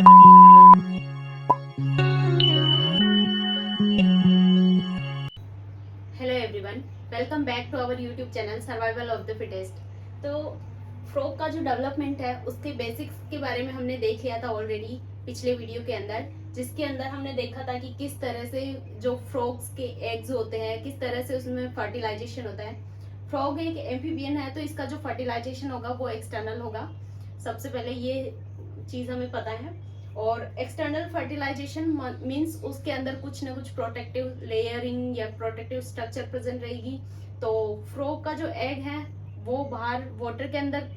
Hello everyone, welcome back to our YouTube channel survival of the fittest. तो frog का जो development है उसके बेसिक्स के बारे में हमने देख लिया था ऑलरेडी पिछले वीडियो के अंदर, जिसके अंदर हमने देखा था कि किस तरह से जो फ्रॉग्स के एग्स होते हैं किस तरह से उसमें फर्टिलाइजेशन होता है। फ्रॉग एक एम्फीबियन है तो इसका जो फर्टिलाइजेशन होगा वो एक्सटर्नल होगा। सबसे पहले ये चीज़ हमें पता है। और एक्सटर्नल फर्टिलाइजेशन मींस उसके अंदर कुछ ना कुछ प्रोटेक्टिव लेयरिंग या प्रोटेक्टिव स्ट्रक्चर प्रेजेंट रहेगी। तो फ्रॉग का जो एग है वो बाहर वाटर के अंदर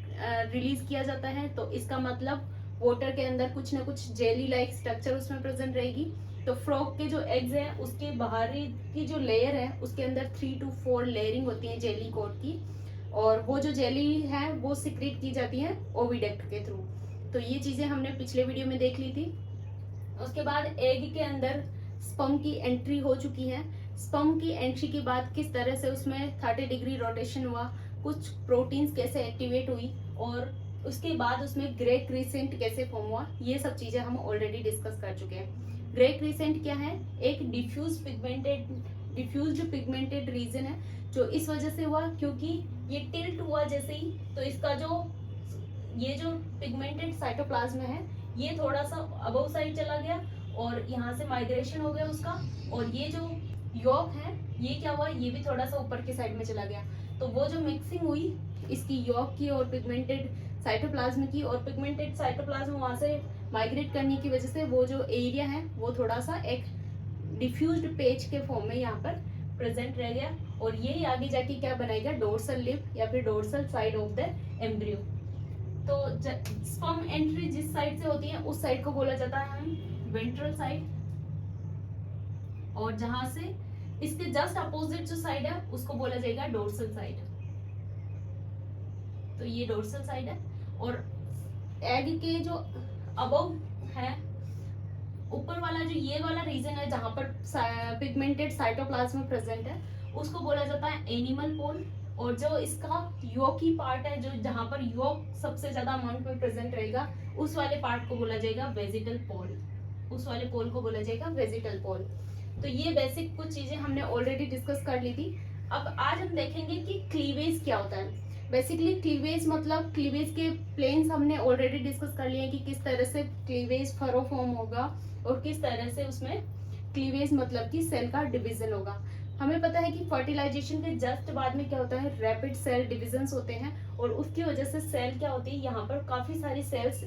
रिलीज किया जाता है, तो इसका मतलब वाटर के अंदर कुछ ना कुछ जेली लाइक स्ट्रक्चर उसमें प्रेजेंट रहेगी। तो फ्रॉग के जो एग्स हैं उसके बाहरी की जो लेयर है उसके अंदर 3 to 4 लेयरिंग होती है जेली कोट की, और वो जो जेली है वो सिक्रीट की जाती है ओविडक्ट के थ्रू। तो ये चीजें हमने पिछले वीडियो में देख ली थी। उसके बाद एग के अंदर स्पर्म की एंट्री हो चुकी है। स्पर्म की एंट्री के बाद किस तरह से उसमें 30 डिग्री रोटेशन हुआ, कुछ प्रोटीन्स कैसे एक्टिवेट हुई, और उसके बाद उसमें ग्रे क्रिसेंट कैसे फॉर्म हुआ, ये सब चीजें हम ऑलरेडी डिस्कस कर चुके हैं। ग्रे क्रिसेंट क्या है? एक डिफ्यूज जो पिगमेंटेड रीजन है जो इस वजह से हुआ क्योंकि ये टिल्ट हुआ जैसे ही, तो इसका ये जो पिगमेंटेड साइटोप्लाज्म है ये थोड़ा सा अबव साइड चला गया और यहाँ से माइग्रेशन हो गया उसका, और ये जो यॉक है ये क्या हुआ, ये भी थोड़ा सा ऊपर की साइड में चला गया। तो वो जो मिक्सिंग हुई इसकी यॉक की और पिगमेंटेड साइटोप्लाज्म की, और पिगमेंटेड साइटोप्लाज्म वहां से माइग्रेट करने की वजह से वो जो एरिया है वो थोड़ा सा एक डिफ्यूज्ड पेज के फॉर्म में यहाँ पर प्रेजेंट रह गया, और ये आगे जाके क्या बनाएगा, डोर्सल लिप या फिर dorsal side of the embryo. तो स्पर्म एंट्री जिस साइड से होती है उस साइड को बोला जाता है वेंट्रल साइड, और जहां से इसके जस्ट अपोजिट जो साइड है उसको बोला जाएगा डोर्सल साइड। तो ये डोर्सल साइड है, और एग के जो अबव है ऊपर वाला जो ये वाला रीजन है जहां पर पिगमेंटेड साइटोप्लाज्म प्रेजेंट है उसको बोला जाता है एनिमल पोल, और जो इसका योकी पार्ट है जो जहां पर योग सबसे ज्यादा अमाउंट में प्रेजेंट रहेगा उस वाले पार्ट को बोला जाएगा वेजिटल पोल, उस वाले पोल को बोला जाएगा वेजिटल पोल। तो ये बेसिक कुछ चीजें हमने ऑलरेडी डिस्कस कर ली थी। अब आज हम देखेंगे कि क्लीवेज क्या होता है। बेसिकली क्लीवेज मतलब क्लीवेज के प्लेन्स हमने ऑलरेडी डिस्कस कर लिए हैं कि किस तरह से क्लीवेज फरो फॉर्म होगा और किस तरह से उसमें क्लीवेज मतलब कि सेल का डिवीजन होगा। हमें पता है कि फर्टिलाइजेशन के जस्ट बाद में क्या होता है, रैपिड सेल डिविजन्स होते हैं, और उसकी वजह से सेल क्या होती है, यहाँ पर काफी सारी सेल्स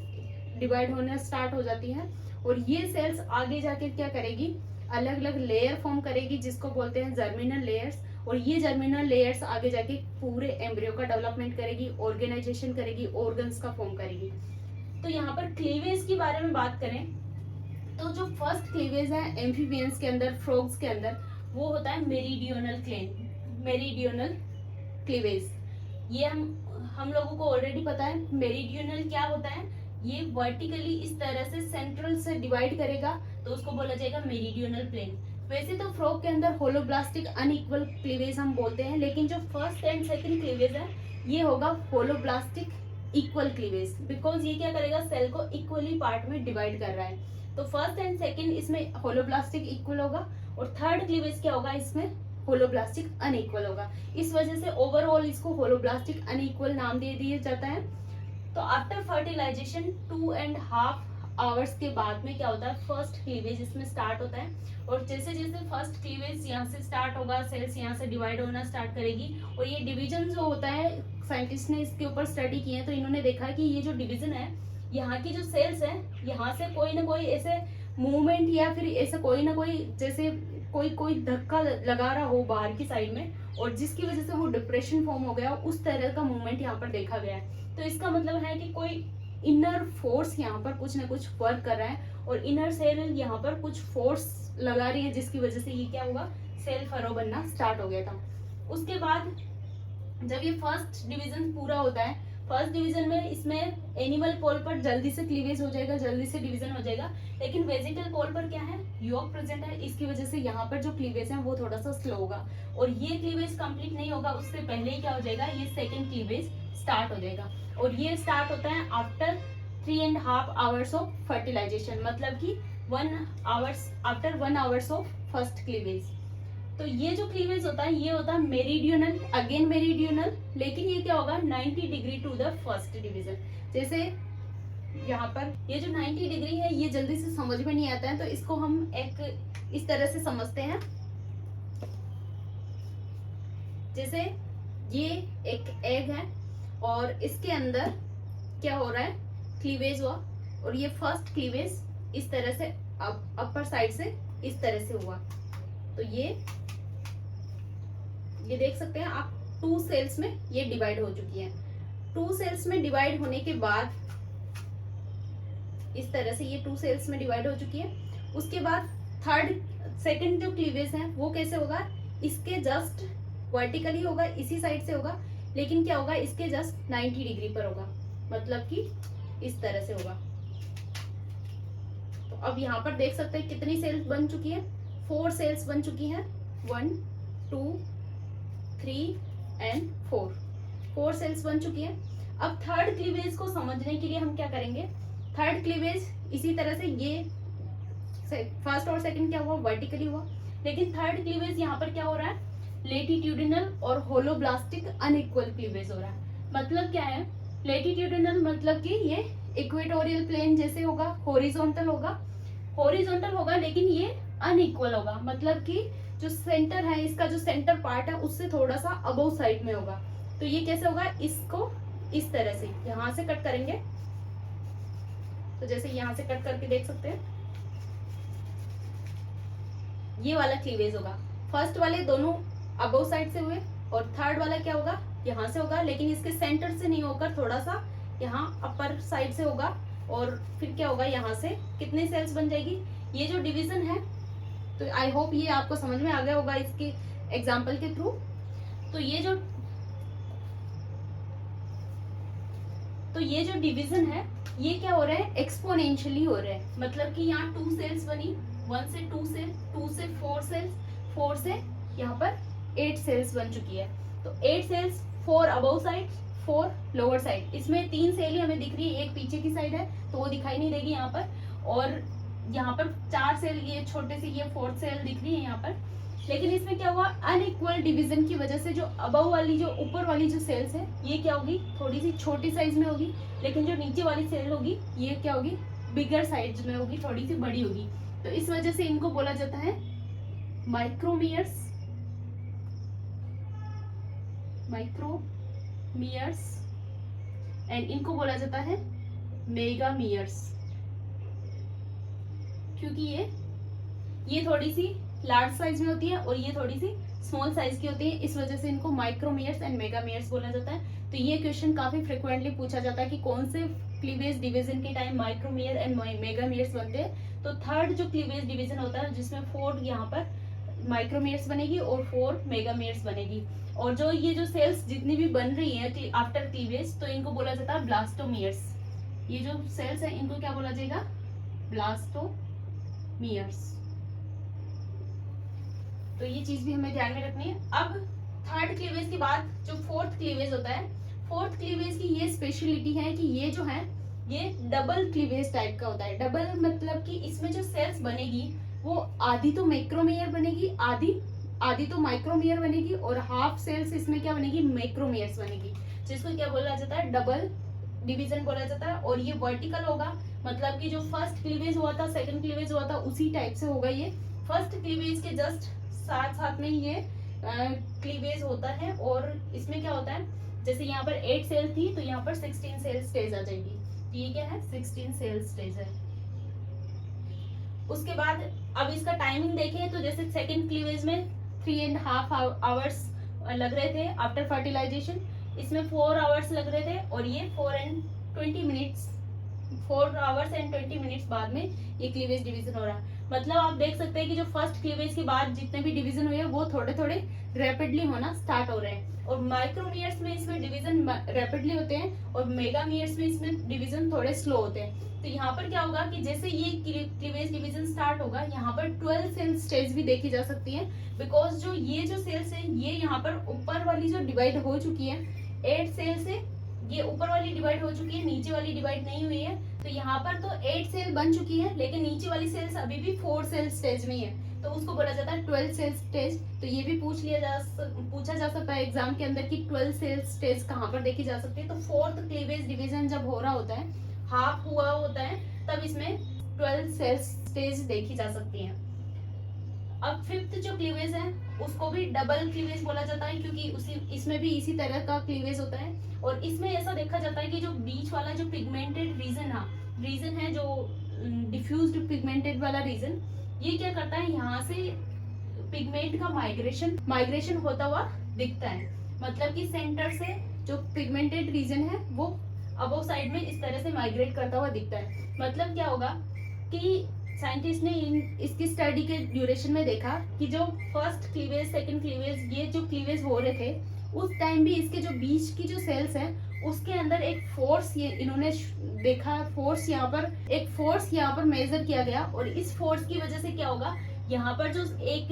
डिवाइड होना स्टार्ट हो जाती हैं, और ये सेल्स आगे जाके क्या करेगी, अलग अलग लेयर फॉर्म करेगी जिसको बोलते हैं जर्मिनल लेयर्स, और ये जर्मिनल लेयर्स आगे जाके पूरे एम्ब्रियो का डेवलपमेंट करेगी, ऑर्गेनाइजेशन करेगी, ऑर्गन्स का फॉर्म करेगी। तो यहाँ पर क्लीवेज के बारे में बात करें तो जो फर्स्ट क्लीवेज है एम्फीबियंस के अंदर, फ्रॉग्स के अंदर, वो होता है मेरीडियोनल क्लीवेज। ये हम लोगों को ऑलरेडी पता है। मेरीडियोनल क्या होता है, ये वर्टिकली इस तरह से सेंट्रल से डिवाइड करेगा तो उसको बोला जाएगा मेरीडियोनल प्लेन। वैसे तो फ्रॉग के अंदर होलोब्लास्टिक अनइक्वल क्लीवेज हम बोलते हैं, लेकिन जो फर्स्ट एंड सेकंड क्लीवेज है ये होगा होलोब्लास्टिक इक्वल क्लीवेज, बिकॉज ये क्या करेगा, सेल को इक्वली पार्ट में डिवाइड कर रहा है। तो फर्स्ट एंड सेकंड इसमें होलोब्लास्टिक इक्वल होगा, और थर्ड क्लीवेज क्या होगा, इसमें होलोब्लास्टिक अनइक्वल होगा। इस वजह से ओवरऑल इसको होलोब्लास्टिक अनइक्वल नाम दे दिया जाता है। तो आफ्टर फर्टिलाइजेशन 2.5 आवर्स के बाद में क्या होता है, फर्स्ट क्लीवेज इसमें स्टार्ट होता है, और जैसे जैसे फर्स्ट क्लीवेज यहाँ से स्टार्ट होगा सेल्स यहाँ से डिवाइड होना स्टार्ट करेगी, और ये डिवीजन जो होता है साइंटिस्ट ने इसके ऊपर स्टडी किए हैं तो इन्होंने देखा कि ये जो डिवीजन है यहाँ की जो सेल्स है यहाँ से कोई ना कोई ऐसे मूवमेंट या फिर ऐसे कोई ना कोई जैसे कोई धक्का लगा रहा हो बाहर की साइड में, और जिसकी वजह से वो डिप्रेशन फॉर्म हो गया, उस तरह का मूवमेंट यहाँ पर देखा गया है। तो इसका मतलब है कि कोई इनर फोर्स यहाँ पर कुछ ना कुछ वर्क कर रहा है, और इनर सेल यहाँ पर कुछ फोर्स लगा रही है जिसकी वजह से ये क्या हुआ, सेल फरो बनना स्टार्ट हो गया था। उसके बाद जब ये फर्स्ट डिवीजन पूरा होता है, फर्स्ट डिवीजन में इसमें एनिमल पोल पर जल्दी से क्लीवेज हो जाएगा, जल्दी से डिवीजन हो जाएगा, लेकिन वेजिटल पोल पर क्या है, योग प्रेजेंट है, इसकी वजह से यहाँ पर जो क्लीवेज है वो थोड़ा सा स्लो होगा, और ये क्लीवेज कंप्लीट नहीं होगा उससे पहले ही क्या हो जाएगा, ये सेकंड क्लीवेज स्टार्ट हो जाएगा, और ये स्टार्ट होता है आफ्टर 3.5 आवर्स ऑफ फर्टिलाइजेशन, मतलब कि 1 hours after 1 hours of first cleavage. तो ये जो क्लीवेज होता है ये होता है मेरिडियनल, अगेन मेरिडियनल, लेकिन ये क्या होगा 90 degree to the first division. जैसे यहाँ पर ये जो 90 डिग्री है ये जल्दी से समझ में नहीं आता है, तो इसको हम एक इस तरह से समझते हैं। जैसे ये एक एग है और इसके अंदर क्या हो रहा है, क्लीवेज हुआ, और ये फर्स्ट क्लीवेज इस तरह से अपर साइड से इस तरह से हुआ। तो ये देख सकते हैं आप 2 सेल्स में ये डिवाइड हो चुकी है। 2 सेल्स में डिवाइड होने के बाद इस तरह से ये 2 सेल्स में डिवाइड हो चुकी है। उसके बाद सेकंड जो क्लीवेज है वो कैसे होगा, इसके जस्ट वर्टिकली होगा, इसी साइड से होगा, लेकिन क्या होगा इसके जस्ट 90 डिग्री पर होगा, मतलब कि इस तरह से होगा। तो अब यहाँ पर देख सकते हैं कितनी सेल्स बन चुकी है, 4 सेल्स बन चुकी हैं, 1 2 3 एंड 4 सेल्स बन चुकी है। अब थर्ड क्लीवेज को समझने के लिए हम क्या करेंगे, थर्ड क्लीवेज इसी तरह से ये फर्स्ट और सेकंड क्या हुआ वर्टिकली हुआ, लेकिन थर्ड क्लीवेज यहाँ पर क्या हो रहा है लेटिट्यूडिनल और होलोब्लास्टिक अनइक्वल क्लीवेज हो रहा है। मतलब क्या है, लेटिट्यूडिनल मतलब कि ये इक्वेटोरियल प्लेन जैसे होगा, हॉरिजॉन्टल होगा लेकिन ये अनइक्वल होगा, मतलब कि जो सेंटर है इसका जो सेंटर पार्ट है उससे थोड़ा सा अबव साइड में होगा। तो ये कैसे होगा, इसको इस तरह से यहाँ से कट करेंगे, तो जैसे यहाँ से कट करके देख सकते हैं ये वाला क्लीवेज होगा। फर्स्ट वाले दोनों अबव साइड से हुए और थर्ड वाला क्या होगा यहाँ से होगा, लेकिन इसके सेंटर से नहीं होकर थोड़ा सा यहाँ अपर साइड से होगा। और फिर क्या होगा, यहाँ से कितने सेल्स बन जाएगी, ये जो डिवीजन है, तो आई होप ये आपको समझ में आ गया होगा इसके एग्जाम्पल के थ्रू। तो ये जो डिवीजन है ये क्या हो रहा है, एक्सपोनेंशियली हो रहा है। मतलब कि यहाँ 2 सेल्स बनी, 1 से 2 सेल, 2 से 4 सेल्स, 4 से यहाँ पर 8 सेल्स बन चुकी है। तो 8 cells, 4 above side, 4 lower side. इसमें 3 सेल ही हमें दिख रही है, एक पीछे की साइड है तो वो दिखाई नहीं देगी यहाँ पर, और यहाँ पर 4 सेल ये छोटे से ये 4th सेल दिख रही है यहाँ पर। लेकिन इसमें क्या हुआ, अनइक्वल डिवीजन की वजह से जो अबव वाली जो ऊपर वाली जो सेल्स है ये क्या होगी, थोड़ी सी छोटी साइज में होगी, लेकिन जो नीचे वाली सेल होगी ये क्या होगी, बिगर साइज में होगी, थोड़ी सी बड़ी होगी। तो इस वजह से इनको बोला जाता है माइक्रोमियर्स एंड इनको बोला जाता है मेगामियर्स, क्योंकि ये थोड़ी सी लार्ज साइज में होती है और ये थोड़ी सी स्मॉल साइज की होती है, इस वजह से इनको माइक्रोमियर्स एंड मेगामियर्स बोला जाता है। तो ये क्वेश्चन काफी फ्रिक्वेंटली पूछा जाता है कि कौन से क्लीवेज डिवीजन के टाइम माइक्रोमियर एंड मेगामियर्स बनते हैं। तो थर्ड जो क्लीवेज डिवीजन होता है जिसमें 4 यहाँ पर माइक्रोमियर्स बनेगी और 4 मेगामियर्स बनेगी, और जो ये जो सेल्स जितनी भी बन रही है आफ्टर क्लीवेज तो इनको बोला जाता है ब्लास्टोमियर्स। ये जो सेल्स है इनको क्या बोला जाएगा, ब्लास्टोमियर्स। तो ये चीज भी हमें ध्यान में रखनी है। अब थर्ड क्लीवेज के बाद जो 4th क्लीवेज होता है, 4th क्लीवेज की ये स्पेशलिटी है कि ये जो है ये डबल क्लीवेज टाइप का होता है। डबल मतलब कि इसमें जो सेल्स बनेगी वो आधी तो मैक्रोमेयर बनेगी, आधी तो माइक्रोमेयर बनेगी, और हाफ सेल्स इसमें क्या बनेगी, मैक्रोमेयर्स बनेगी, जिसको क्या बोला जाता है, डबल डिवीजन बोला जाता है। और ये वर्टिकल होगा, मतलब कि जो फर्स्ट क्लीवेज हुआ था, सेकंड क्लीवेज हुआ था, उसी टाइप से होगा। ये फर्स्ट क्लीवेज के जस्ट साथ में ये क्लीवेज होता है, और इसमें क्या होता है, जैसे यहाँ पर 8 सेल थी तो यहाँ पर 16 सेल स्टेज आ जाएगी। तो ये क्या है, 16 सेल स्टेज है। उसके बाद अब इसका टाइमिंग देखें तो जैसे सेकंड क्लीवेज में 3.5 आवर्स लग रहे थे आफ्टर फर्टिलाइजेशन, इसमें 4 आवर्स लग रहे थे, और ये 4 आवर्स एंड 20 मिनट्स बाद में ये क्लीवेज डिवीजन हो रहा है। मतलब आप देख सकते हैं कि जो फर्स्ट क्लीवेज के बाद जितने भी डिवीजन हुए वो थोड़े थोड़े रैपिडली होना स्टार्ट हो रहे हैं, और माइक्रोमियर्स में इसमें डिवीजन रैपिडली होते हैं और मेगामियर्स में इसमें डिवीजन थोड़े स्लो होते हैं। तो यहाँ पर क्या होगा कि जैसे ये क्लीवेज डिवीजन स्टार्ट होगा, यहाँ पर 12 सेल स्टेज भी देखी जा सकती है, बिकॉज जो ये जो सेल्स है ये यहाँ पर ऊपर वाली जो डिवाइड हो चुकी है 8 सेल से ये ऊपर वाली डिवाइड हो चुकी है, नीचे वाली डिवाइड नहीं हुई है। तो यहाँ पर तो 8 सेल बन चुकी है, लेकिन नीचे वाली सेल्स अभी भी 4 सेल स्टेज में ही है, तो उसको बोला जाता है 12 सेल स्टेज। तो ये भी पूछा जा सकता है एग्जाम के अंदर कि 12 सेल स्टेज कहाँ पर देखी जा सकती है। तो फोर्थ क्लीवेज डिवीजन जब हो रहा होता है, हाफ हुआ होता है, तब इसमें 12 सेल स्टेज देखी जा सकती है। अब फिफ्थ जो क्लीवेज है उसको भी डबल क्लीवेज बोला जाता है, क्योंकि इसमें भी इसी तरह का क्लीवेज होता है। और इसमें ऐसा देखा जाता है कि जो बीच वाला जो पिगमेंटेड रीजन है, जो डिफ्यूज्ड पिगमेंटेड वाला रीजन, ये क्या करता है, यहाँ से पिगमेंट का माइग्रेशन होता हुआ दिखता है। मतलब कि सेंटर से जो पिगमेंटेड रीजन है वो अबव साइड में इस तरह से माइग्रेट करता हुआ दिखता है। मतलब क्या होगा कि साइंटिस्ट ने इसकी स्टडी के ड्यूरेशन में देखा कि जो फर्स्ट क्लीवेज, सेकंड क्लीवेज, ये जो क्लीवेज हो रहे थे उस टाइम भी इसके जो बीच की जो सेल्स हैं उसके अंदर एक फोर्स, ये इन्होंने देखा फोर्स, एक फोर्स यहाँ पर मेजर किया गया। और इस फोर्स की वजह से क्या होगा, यहाँ पर जो एक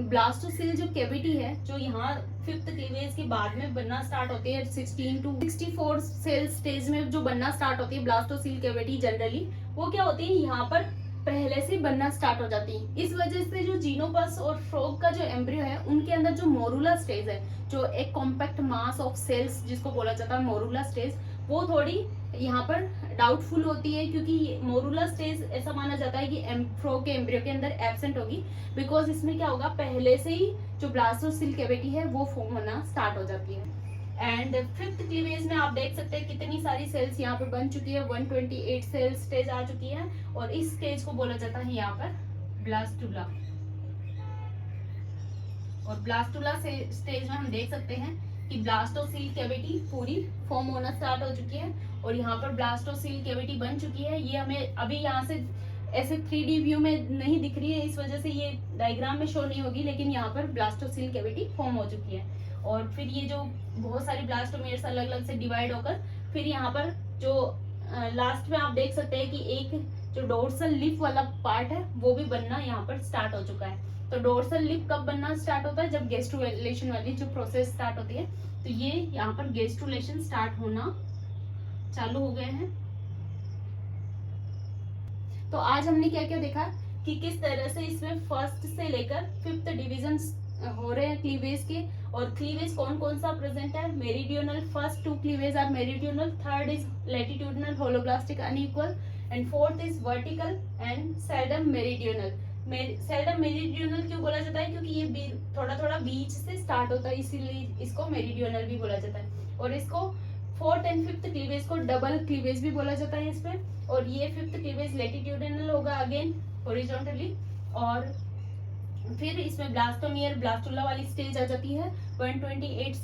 ब्लास्टोसिल जो कैविटी है, जो यहाँ फिफ्थ क्लीवेज के बाद में बनना स्टार्ट होती है, 16 to 64 सेल स्टेज में जो बनना स्टार्ट होती है ब्लास्टोसिल कैविटी जनरली, वो क्या होती है, यहाँ पर पहले से बनना स्टार्ट हो जाती है। इस वजह से जो जीनोपस और फ्रॉग का जो एम्ब्रियो है उनके अंदर जो मोरुला स्टेज है, जो एक कॉम्पैक्ट मास ऑफ सेल्स जिसको बोला जाता है मोरुला स्टेज, वो थोड़ी यहाँ पर डाउटफुल होती है, क्योंकि मोरुला स्टेज ऐसा माना जाता है कि फ्रॉग के एम्ब्रियो के अंदर एब्सेंट होगी, बिकॉज इसमें क्या होगा, पहले से ही जो ब्लास्टोसिल कैविटी है वो फॉर्म होना स्टार्ट हो जाती है। एंड फिफ्थ क्लीवेज में आप देख सकते हैं कितनी सारी सेल्स यहाँ पर बन चुकी है, 128 सेल स्टेज आ चुकी है। और इस स्टेज को बोला जाता है यहाँ पर ब्लास्टुला। और ब्लास्टुला से स्टेज में हम देख सकते हैं कि ब्लास्टोसिल कैविटी पूरी फॉर्म होना स्टार्ट हो चुकी है। और यहाँ पर ब्लास्टोसिल कैविटी बन चुकी है। ये हमें अभी यहाँ से ऐसे 3D व्यू में नहीं दिख रही है, इस वजह से ये डायग्राम में शो नहीं होगी, लेकिन यहाँ पर ब्लास्टोसिल कैविटी फॉर्म हो चुकी है। और फिर ये जो बहुत सारी ब्लास्टोमेर्स अलग अलग से डिवाइड होकर फिर यहाँ पर जो लास्ट में आप देख सकते हैं कि एक जो डोर्सल लिप वाला पार्ट है वो भी बनना यहाँ पर स्टार्ट हो चुका है। तो डोर्सल लिप कब बनना स्टार्ट होता है, जब गैस्ट्रुलेशन वाली जो प्रोसेस स्टार्ट होती है। तो ये यहाँ पर गैस्ट्रुलेशन स्टार्ट होना चालू हो गए हैं। तो आज हमने क्या क्या देखा कि किस तरह से इसमें फर्स्ट से लेकर फिफ्थ डिविजन हो रहे हैं क्लीवेज के। और क्लीवेज कौन कौन सा प्रेजेंट है, meridional, first 2 cleavage are meridional, third is latitudinal holoblastic unequal, and fourth is vertical and seldom meridional. Seldom meridional क्यों बोला जाता है, क्योंकि ये थोड़ा थोड़ा बीच से स्टार्ट होता है, इसीलिए इसको मेरिडियनल भी बोला जाता है। और इसको फोर्थ एंड फिफ्थ क्लीवेज को डबल क्लीवेज भी बोला जाता है इसमें। और ये फिफ्थ क्लीवेज लैटिट्यूडिनल होगा अगेन हॉरिजॉन्टली। और फिर इसमें ब्लास्टोमियर ब्लास्टुला वाली स्टेज आ जाती है 128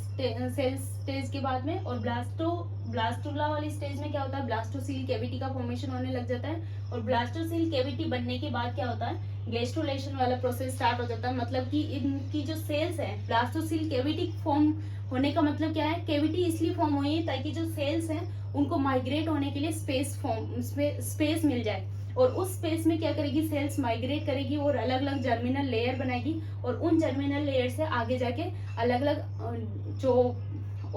सेल स्टेज के बाद में। और ब्लास्टुला वाली स्टेज में क्या होता है, ब्लास्टोसिल कैविटी का फॉर्मेशन होने लग जाता है। और ब्लास्टोसिल कैविटी बनने के बाद क्या होता है, गैस्ट्रुलेशन वाला प्रोसेस स्टार्ट हो जाता है। मतलब कि इनकी जो सेल्स है, ब्लास्टोसिल कैविटी फॉर्म होने का मतलब क्या है, कैविटी इसलिए फॉर्म हुई है ताकि जो सेल्स हैं उनको माइग्रेट होने के लिए स्पेस मिल जाए। और उस स्पेस में क्या करेगी, सेल्स माइग्रेट करेगी और अलग अलग जर्मिनल लेयर बनाएगी। और उन जर्मिनल लेयर से आगे जाके अलग अलग जो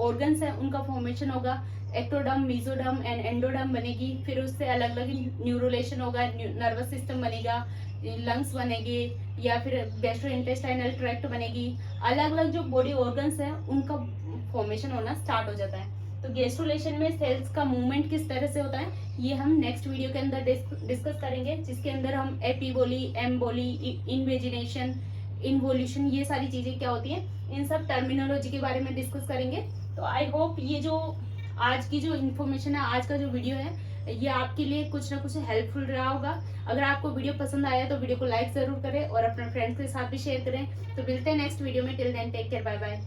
ऑर्गन्स हैं उनका फॉर्मेशन होगा, एक्टोडर्म, मेसोडर्म एंड एंडोडर्म बनेगी। फिर उससे अलग अलग न्यूरोलेशन होगा, नर्वस सिस्टम बनेगा, लंग्स बनेंगे, या फिर गैस्ट्रोइंटेस्टाइनल ट्रैक्ट बनेगी। अलग अलग जो बॉडी ऑर्गन्स हैं उनका फॉर्मेशन होना स्टार्ट हो जाता है। तो गैस्ट्रुलेशन में सेल्स का मूवमेंट किस तरह से होता है ये हम नेक्स्ट वीडियो के अंदर डिस्कस करेंगे, जिसके अंदर हम एपीबोली, एम्बोली, इन्वेजिनेशन, इन्वोल्यूशन, ये सारी चीजें क्या होती हैं इन सब टर्मिनोलॉजी के बारे में डिस्कस करेंगे। तो आई होप ये जो आज की जो इन्फॉर्मेशन है, आज का जो वीडियो है, ये आपके लिए कुछ ना कुछ हेल्पफुल रहा होगा। अगर आपको वीडियो पसंद आया तो वीडियो को लाइक जरूर करें और अपने फ्रेंड्स के साथ भी शेयर करें। तो मिलते हैं नेक्स्ट वीडियो में। Till then take care, bye bye.